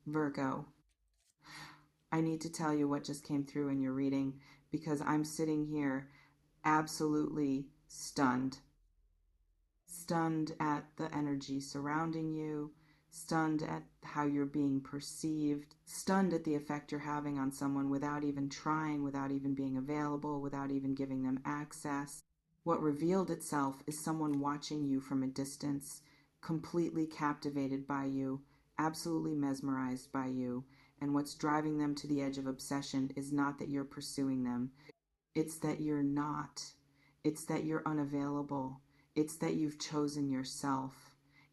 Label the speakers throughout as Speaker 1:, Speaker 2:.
Speaker 1: Virgo, I need to tell you what just came through in your reading because I'm sitting here absolutely stunned. Stunned at the energy surrounding you, stunned at how you're being perceived, stunned at the effect you're having on someone without even trying, without even being available, without even giving them access. What revealed itself is someone watching you from a distance, completely captivated by you, absolutely mesmerized by you, and what's driving them to the edge of obsession is not that you're pursuing them, it's that you're not. It's that you're unavailable. It's that you've chosen yourself.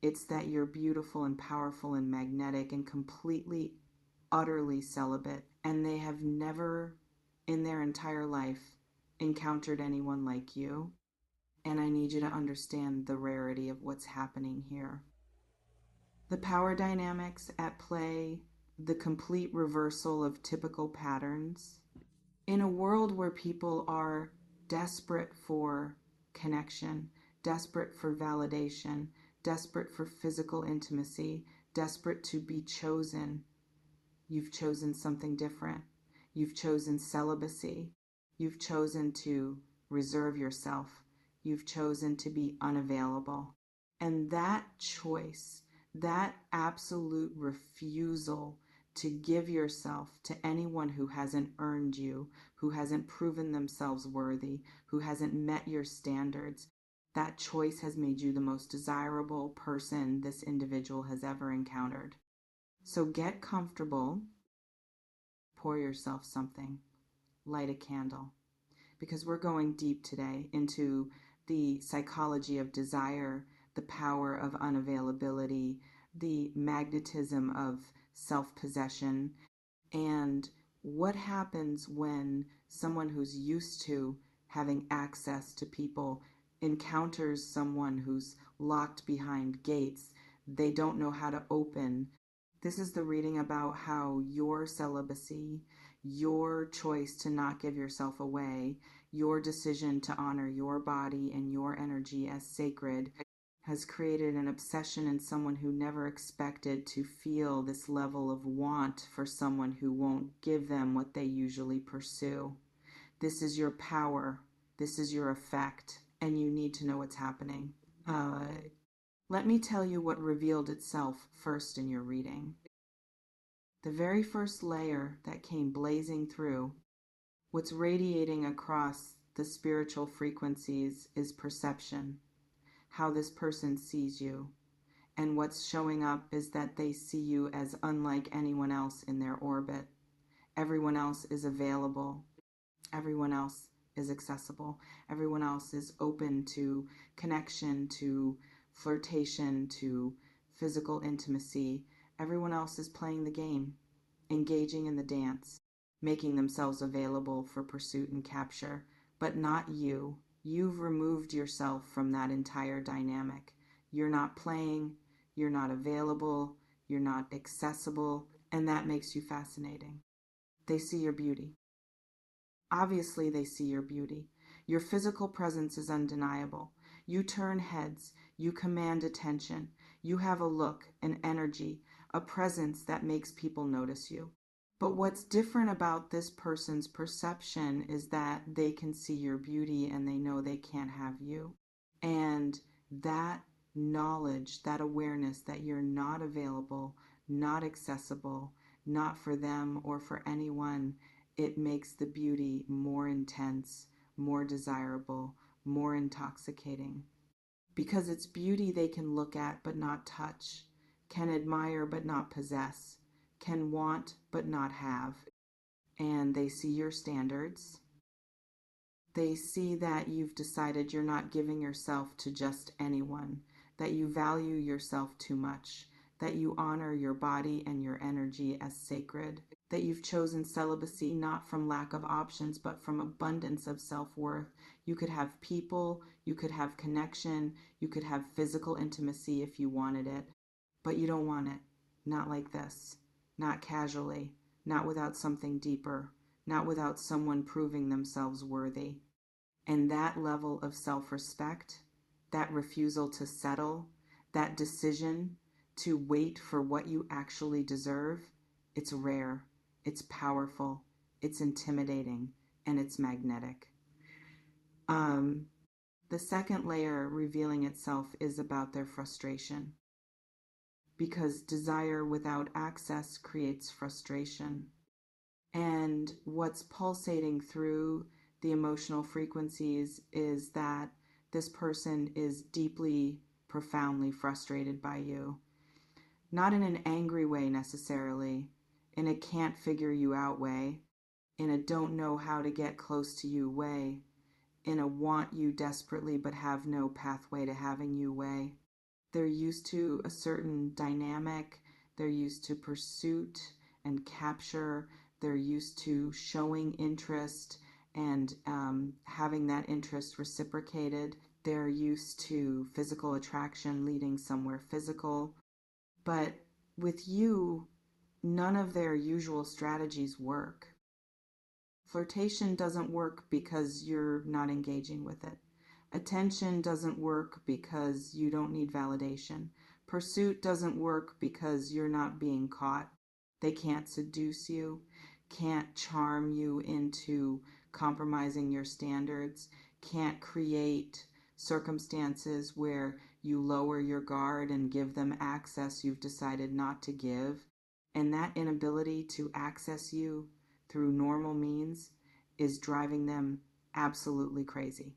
Speaker 1: It's that you're beautiful and powerful and magnetic and completely, utterly celibate. And they have never in their entire life encountered anyone like you. And I need you to understand the rarity of what's happening here. The power dynamics at play, the complete reversal of typical patterns. In a world where people are desperate for connection, desperate for validation, desperate for physical intimacy, desperate to be chosen, you've chosen something different. You've chosen celibacy. You've chosen to reserve yourself. You've chosen to be unavailable. And that choice, that absolute refusal to give yourself to anyone who hasn't earned you, who hasn't proven themselves worthy, who hasn't met your standards, that choice has made you the most desirable person this individual has ever encountered. So get comfortable, pour yourself something, light a candle, because we're going deep today into the psychology of desire, the power of unavailability, the magnetism of self-possession, and what happens when someone who's used to having access to people encounters someone who's locked behind gates they don't know how to open. This is the reading about how your celibacy, your choice to not give yourself away, your decision to honor your body and your energy as sacred has created an obsession in someone who never expected to feel this level of want for someone who won't give them what they usually pursue. This is your power. This is your effect, and you need to know what's happening. Let me tell you what revealed itself first in your reading. The very first layer that came blazing through, what's radiating across the spiritual frequencies is perception, how this person sees you. And what's showing up is that they see you as unlike anyone else in their orbit. Everyone else is available. Everyone else is accessible. Everyone else is open to connection, to flirtation, to physical intimacy. Everyone else is playing the game, engaging in the dance, making themselves available for pursuit and capture, but not you. You've removed yourself from that entire dynamic. You're not playing, you're not available, you're not accessible, and that makes you fascinating. They see your beauty. Obviously, they see your beauty. Your physical presence is undeniable. You turn heads. You command attention. You have a look, an energy, a presence that makes people notice you. But what's different about this person's perception is that they can see your beauty and they know they can't have you. And that knowledge, that awareness that you're not available, not accessible, not for them or for anyone, it makes the beauty more intense, more desirable, more intoxicating. Because it's beauty they can look at but not touch, can admire but not possess, can want but not have. And they see your standards. They see that you've decided you're not giving yourself to just anyone, that you value yourself too much, that you honor your body and your energy as sacred, that you've chosen celibacy not from lack of options, but from abundance of self-worth. You could have people, you could have connection, you could have physical intimacy if you wanted it, but you don't want it. Not like this. Not casually. Not without something deeper. Not without someone proving themselves worthy. And that level of self-respect, that refusal to settle, that decision to wait for what you actually deserve, It's rare, it's powerful, it's intimidating, and it's magnetic. The second layer revealing itself is about their frustration, because desire without access creates frustration. And what's pulsating through the emotional frequencies is that this person is deeply, profoundly frustrated by you. Not in an angry way necessarily, in a can't figure you out way, in a don't know how to get close to you way, in a want you desperately but have no pathway to having you way. They're used to a certain dynamic, they're used to pursuit and capture, they're used to showing interest and having that interest reciprocated. They're used to physical attraction leading somewhere physical. But with you, none of their usual strategies work. Flirtation doesn't work because you're not engaging with it. Attention doesn't work because you don't need validation. Pursuit doesn't work because you're not being caught. They can't seduce you, can't charm you into compromising your standards, can't create circumstances where you lower your guard and give them access you've decided not to give. And that inability to access you through normal means is driving them absolutely crazy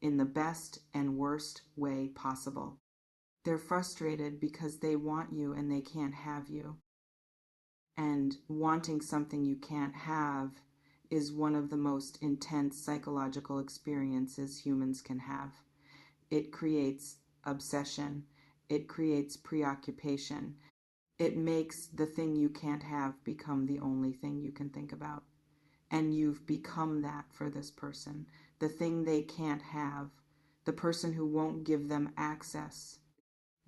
Speaker 1: in the best and worst way possible. They're frustrated because they want you and they can't have you. And wanting something you can't have is one of the most intense psychological experiences humans can have. It creates obsession. It creates preoccupation. It makes the thing you can't have become the only thing you can think about. And you've become that for this person. The thing they can't have, the person who won't give them access,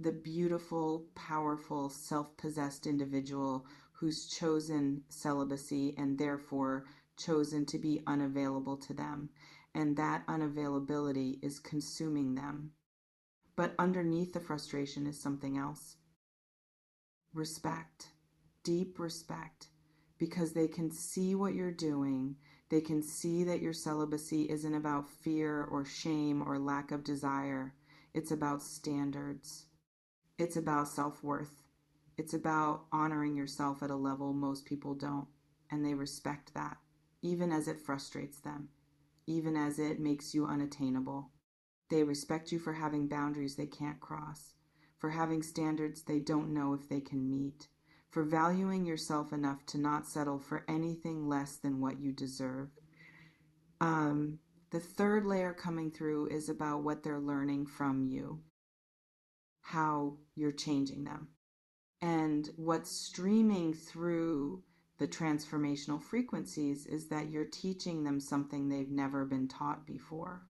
Speaker 1: the beautiful, powerful, self-possessed individual who's chosen celibacy and therefore chosen to be unavailable to them. And that unavailability is consuming them. But underneath the frustration is something else. Respect, deep respect, because they can see what you're doing. They can see that your celibacy isn't about fear or shame or lack of desire. It's about standards. It's about self-worth. It's about honoring yourself at a level most people don't, and they respect that, even as it frustrates them, even as it makes you unattainable. They respect you for having boundaries they can't cross, for having standards they don't know if they can meet, for valuing yourself enough to not settle for anything less than what you deserve. The third layer coming through is about what they're learning from you, how you're changing them. And what's streaming through the transformational frequencies is that you're teaching them something they've never been taught before.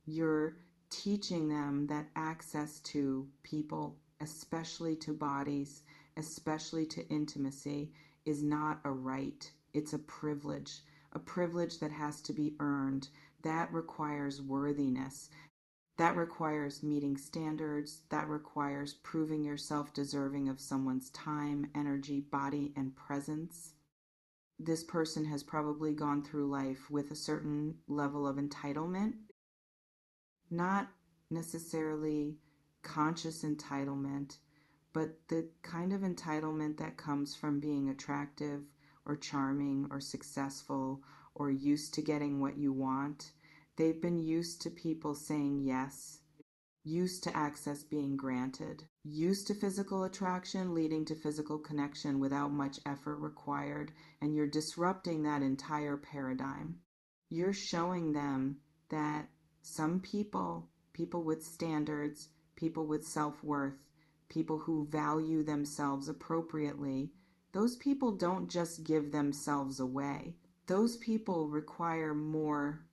Speaker 1: You're teaching them that access to people, especially to bodies, especially to intimacy, is not a right. It's a privilege that has to be earned. That requires worthiness. That requires meeting standards. That requires proving yourself deserving of someone's time, energy, body, and presence. This person has probably gone through life with a certain level of entitlement, not necessarily conscious entitlement, but the kind of entitlement that comes from being attractive or charming or successful or used to getting what you want. They've been used to people saying yes, used to access being granted, used to physical attraction leading to physical connection without much effort required, and you're disrupting that entire paradigm. You're showing them that some people, people with standards, people with self-worth, people who value themselves appropriately, those people don't just give themselves away. Those people require more,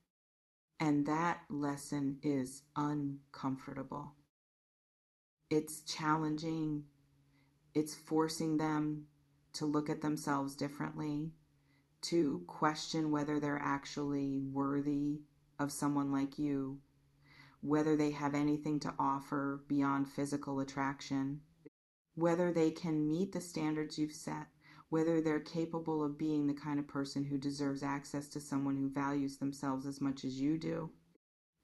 Speaker 1: and that lesson is uncomfortable. It's challenging. It's forcing them to look at themselves differently, to question whether they're actually worthy of someone like you, whether they have anything to offer beyond physical attraction, whether they can meet the standards you've set, whether they're capable of being the kind of person who deserves access to someone who values themselves as much as you do.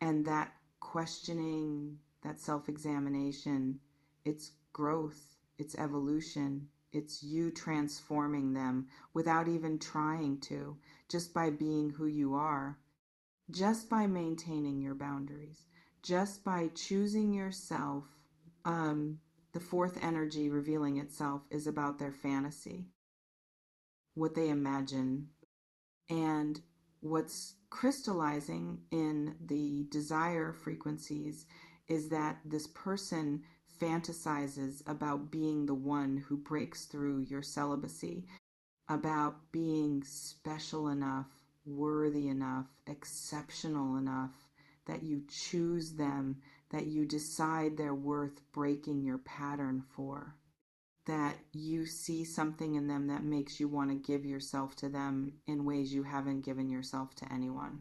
Speaker 1: And that questioning, that self-examination, it's growth, it's evolution, it's you transforming them without even trying to, just by being who you are, just by maintaining your boundaries, just by choosing yourself. The fourth energy revealing itself is about their fantasy, what they imagine, and what's crystallizing in the desire frequencies is that this person fantasizes about being the one who breaks through your celibacy, about being special enough, worthy enough, exceptional enough, that you choose them, that you decide they're worth breaking your pattern for, that you see something in them that makes you want to give yourself to them in ways you haven't given yourself to anyone.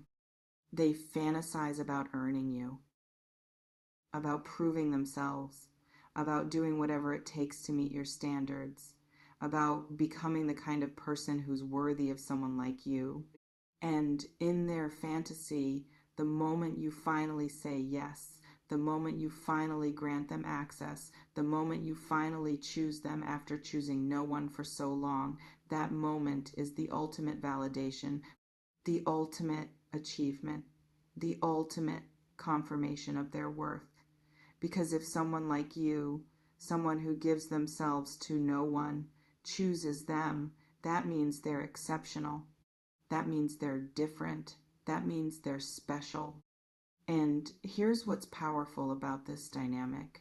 Speaker 1: They fantasize about earning you, about proving themselves, about doing whatever it takes to meet your standards, about becoming the kind of person who's worthy of someone like you. And in their fantasy, the moment you finally say yes, the moment you finally grant them access, the moment you finally choose them after choosing no one for so long, that moment is the ultimate validation, the ultimate achievement, the ultimate confirmation of their worth. Because if someone like you, someone who gives themselves to no one, chooses them, that means they're exceptional. That means they're different. That means they're special. And here's what's powerful about this dynamic.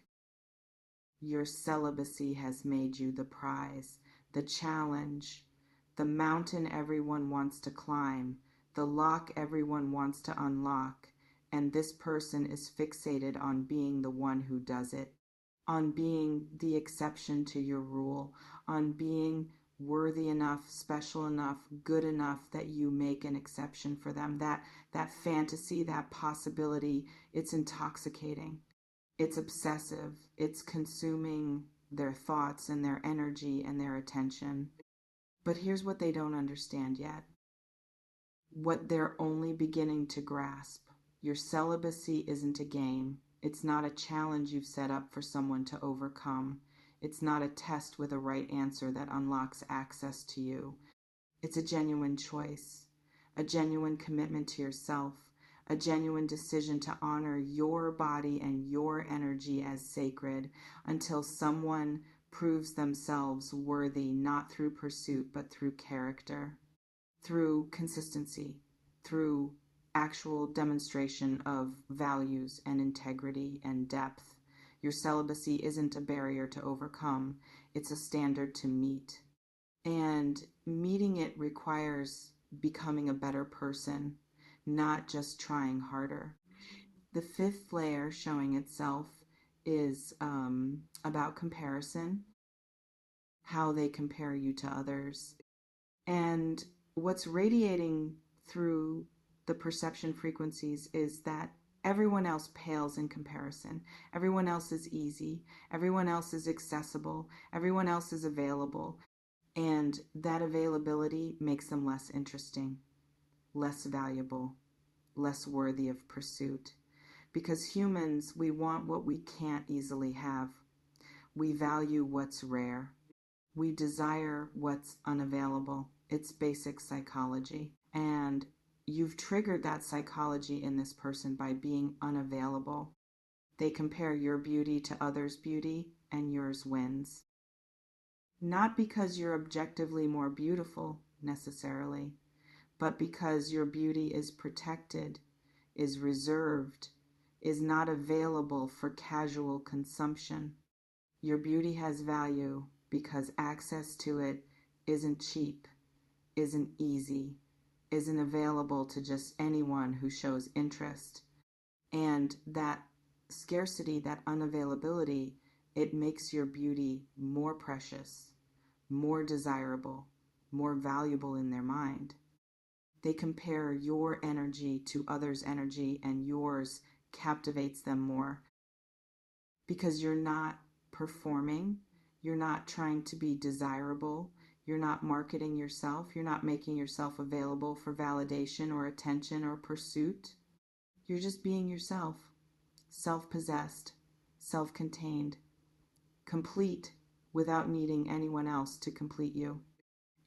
Speaker 1: Your celibacy has made you the prize, the challenge, the mountain everyone wants to climb, the lock everyone wants to unlock. And this person is fixated on being the one who does it, on being the exception to your rule, on being worthy enough, special enough, good enough that you make an exception for them. That fantasy, that possibility, it's intoxicating. It's obsessive. It's consuming their thoughts and their energy and their attention. But here's what they don't understand yet. What they're only beginning to grasp. Your celibacy isn't a game. It's not a challenge you've set up for someone to overcome. It's not a test with a right answer that unlocks access to you. It's a genuine choice, a genuine commitment to yourself, a genuine decision to honor your body and your energy as sacred until someone proves themselves worthy, not through pursuit, but through character, through consistency, through actual demonstration of values and integrity and depth. Your celibacy isn't a barrier to overcome, it's a standard to meet. And meeting it requires becoming a better person, not just trying harder. The fifth layer showing itself is about comparison, how they compare you to others. And what's radiating through the perception frequencies is that everyone else pales in comparison. Everyone else is easy. Everyone else is accessible. Everyone else is available. And that availability makes them less interesting, less valuable, less worthy of pursuit. Because humans, we want what we can't easily have. We value what's rare. We desire what's unavailable. It's basic psychology. And you've triggered that psychology in this person by being unavailable. They compare your beauty to others' beauty, and yours wins. Not because you're objectively more beautiful, necessarily, but because your beauty is protected, is reserved, is not available for casual consumption. Your beauty has value because access to it isn't cheap, isn't easy, isn't available to just anyone who shows interest. And that scarcity, that unavailability, it makes your beauty more precious, more desirable, more valuable in their mind. They compare your energy to others' energy, and yours captivates them more because you're not performing, you're not trying to be desirable, You're not marketing yourself. You're not making yourself available for validation or attention or pursuit. You're just being yourself, self-possessed, self-contained, complete without needing anyone else to complete you.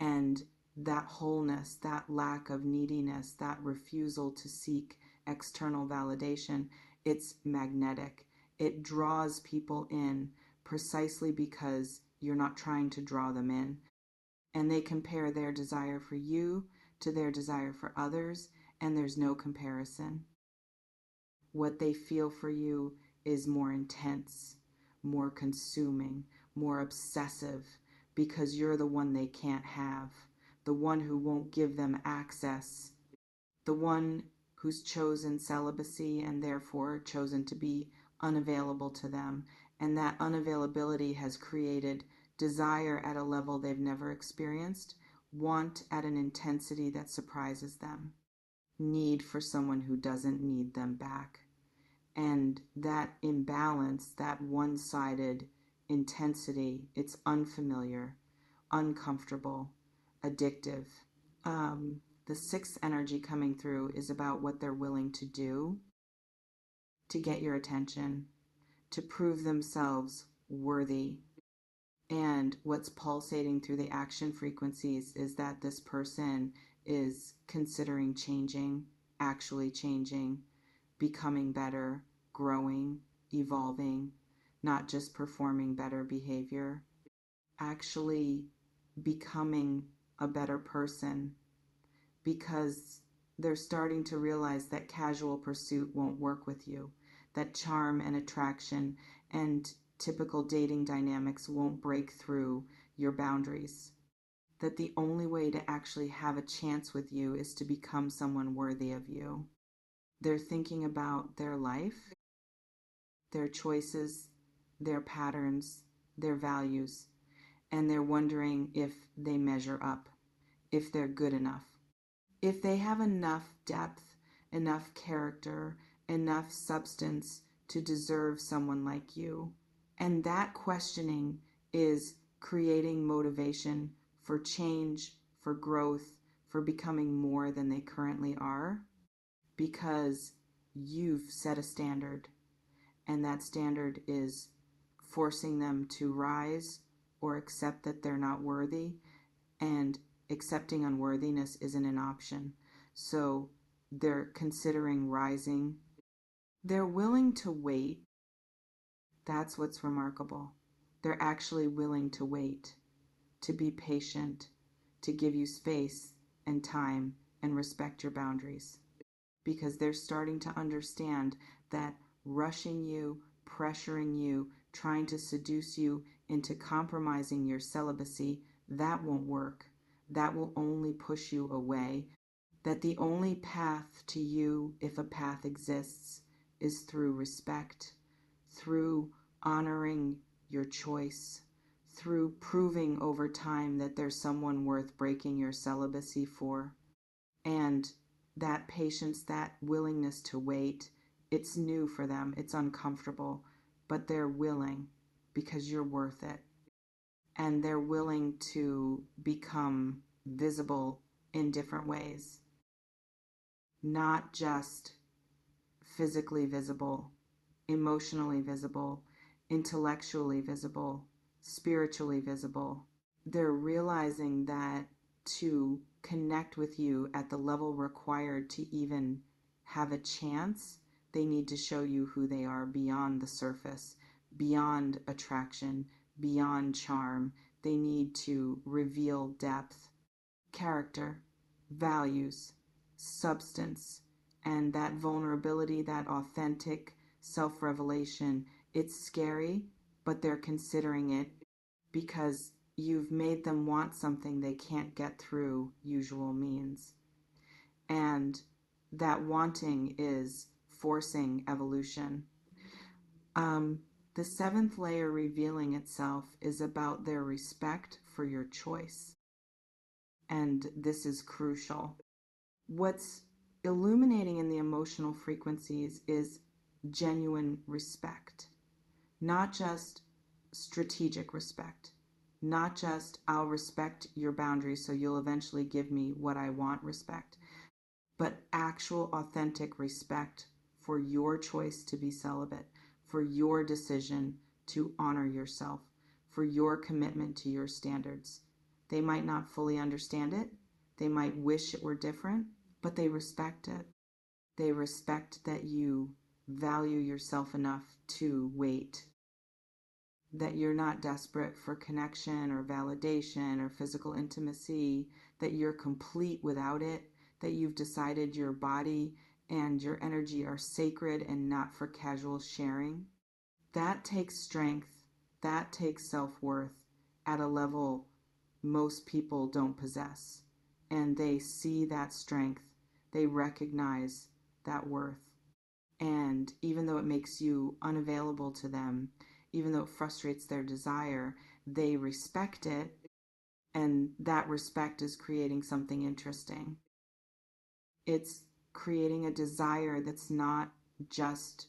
Speaker 1: And that wholeness, that lack of neediness, that refusal to seek external validation, it's magnetic. It draws people in precisely because you're not trying to draw them in. And they compare their desire for you to their desire for others, and there's no comparison. What they feel for you is more intense, more consuming, more obsessive, because you're the one they can't have, the one who won't give them access, the one who's chosen celibacy and therefore chosen to be unavailable to them. And that unavailability has created desire at a level they've never experienced, want at an intensity that surprises them, need for someone who doesn't need them back. And that imbalance, that one-sided intensity, it's unfamiliar, uncomfortable, addictive. The sixth energy coming through is about what they're willing to do to get your attention, to prove themselves worthy. And what's pulsating through the action frequencies is that this person is considering changing, actually changing, becoming better, growing, evolving, not just performing better behavior, actually becoming a better person, because they're starting to realize that casual pursuit won't work with you, that charm and attraction and typical dating dynamics won't break through your boundaries, that the only way to actually have a chance with you is to become someone worthy of you. They're thinking about their life, their choices, their patterns, their values, and they're wondering if they measure up, if they're good enough, if they have enough depth, enough character, enough substance to deserve someone like you. And that questioning is creating motivation for change, for growth, for becoming more than they currently are, because you've set a standard, and that standard is forcing them to rise or accept that they're not worthy, and accepting unworthiness isn't an option. So they're considering rising. They're willing to wait. That's what's remarkable. They're actually willing to wait, to be patient, to give you space and time and respect your boundaries, because they're starting to understand that rushing you, pressuring you, trying to seduce you into compromising your celibacy, that won't work. That will only push you away. That the only path to you, if a path exists, is through respect, through honoring your choice, through proving over time that there's someone worth breaking your celibacy for. And that patience, that willingness to wait, it's new for them, it's uncomfortable, but they're willing because you're worth it. And they're willing to become visible in different ways, not just physically visible, emotionally visible, intellectually visible, spiritually visible. They're realizing that to connect with you at the level required to even have a chance, they need to show you who they are beyond the surface, beyond attraction, beyond charm. They need to reveal depth, character, values, substance, and that vulnerability, that authentic self-revelation. It's scary, but they're considering it because you've made them want something they can't get through usual means. And that wanting is forcing evolution. The seventh layer revealing itself is about their respect for your choice. And this is crucial. What's illuminating in the emotional frequencies is genuine respect, not just strategic respect, Not just, I'll respect your boundaries so you'll eventually give me what I want respect, but actual authentic respect for your choice to be celibate, for your decision to honor yourself, for your commitment to your standards. They might not fully understand it. They might wish it were different, but they respect it. They respect that you value yourself enough to wait, that you're not desperate for connection or validation or physical intimacy, that you're complete without it, that you've decided your body and your energy are sacred and not for casual sharing. That takes strength. That takes self-worth at a level most people don't possess. And they see that strength. They recognize that worth. And even though it makes you unavailable to them, even though it frustrates their desire, they respect it. And that respect is creating something interesting. It's creating a desire that's not just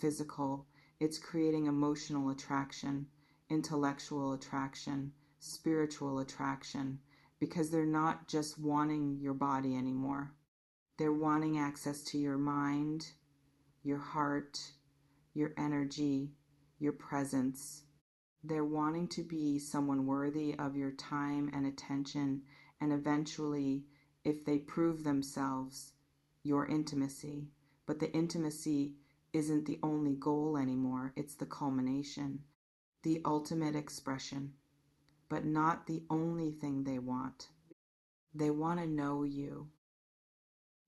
Speaker 1: physical. It's creating emotional attraction, intellectual attraction, spiritual attraction, because they're not just wanting your body anymore. They're wanting access to your mind, your heart, your energy, your presence. They're wanting to be someone worthy of your time and attention, and eventually, if they prove themselves, your intimacy. But the intimacy isn't the only goal anymore. It's the culmination, the ultimate expression, but not the only thing they want. They want to know you,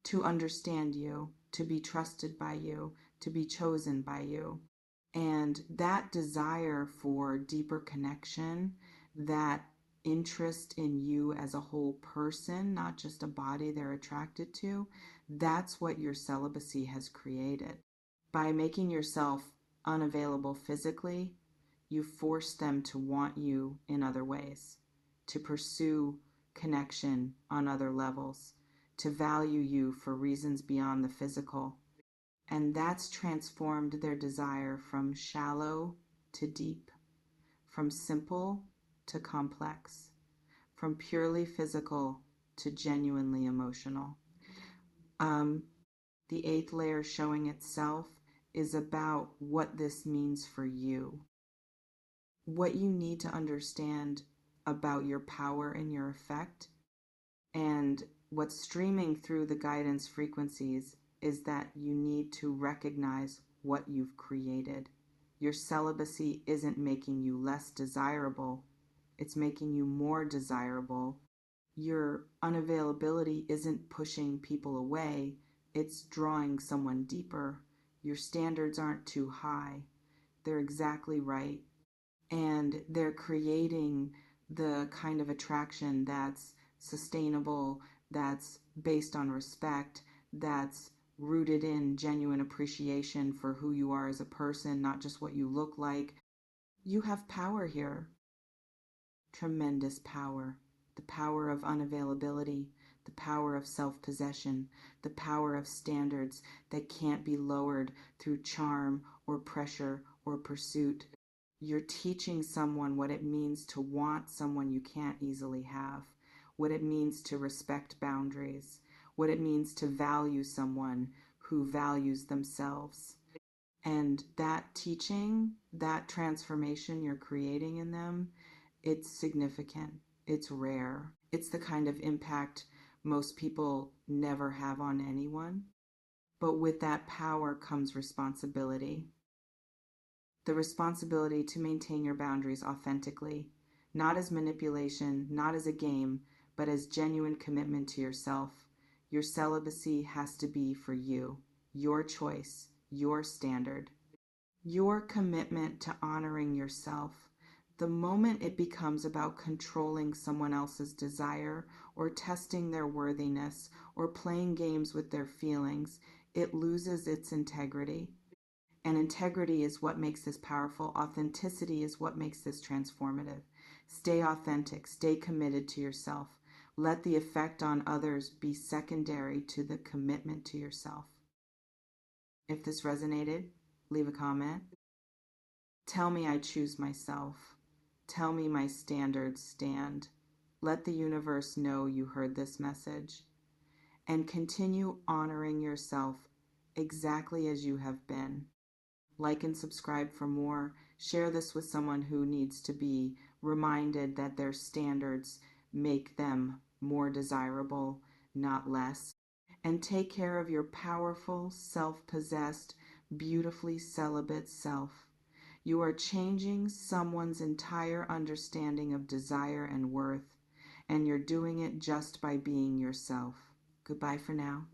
Speaker 1: to understand you, to be trusted by you, to be chosen by you. And that desire for deeper connection, that interest in you as a whole person, not just a body they're attracted to, that's what your celibacy has created. By making yourself unavailable physically, you force them to want you in other ways, to pursue connection on other levels, to value you for reasons beyond the physical. And that's transformed their desire from shallow to deep, from simple to complex, from purely physical to genuinely emotional. The eighth layer, showing itself, is about what this means for you, what you need to understand about your power and your effect. And what's streaming through the guidance frequencies is that you need to recognize what you've created. Your celibacy isn't making you less desirable, it's making you more desirable. Your unavailability isn't pushing people away, it's drawing someone deeper. Your standards aren't too high, they're exactly right. And they're creating the kind of attraction that's sustainable, that's based on respect, that's rooted in genuine appreciation for who you are as a person, not just what you look like. You have power here. Tremendous power. The power of unavailability, the power of self-possession, the power of standards that can't be lowered through charm or pressure or pursuit. You're teaching someone what it means to want someone you can't easily have, what it means to respect boundaries, what it means to value someone who values themselves. And that teaching, that transformation you're creating in them, it's significant. It's rare. It's the kind of impact most people never have on anyone. But with that power comes responsibility. The responsibility to maintain your boundaries authentically, not as manipulation, not as a game, but as genuine commitment to yourself. Your celibacy has to be for you, your choice, your standard, your commitment to honoring yourself. The moment it becomes about controlling someone else's desire or testing their worthiness or playing games with their feelings, it loses its integrity. And integrity is what makes this powerful. Authenticity is what makes this transformative. Stay authentic. Stay committed to yourself. Let the effect on others be secondary to the commitment to yourself. If this resonated, leave a comment. Tell me I choose myself. Tell me my standards stand. Let the universe know you heard this message. And continue honoring yourself exactly as you have been. Like and subscribe for more. Share this with someone who needs to be reminded that their standards make them more desirable, not less. And take care of your powerful, self-possessed, beautifully celibate self. You are changing someone's entire understanding of desire and worth, and you're doing it just by being yourself. Goodbye for now.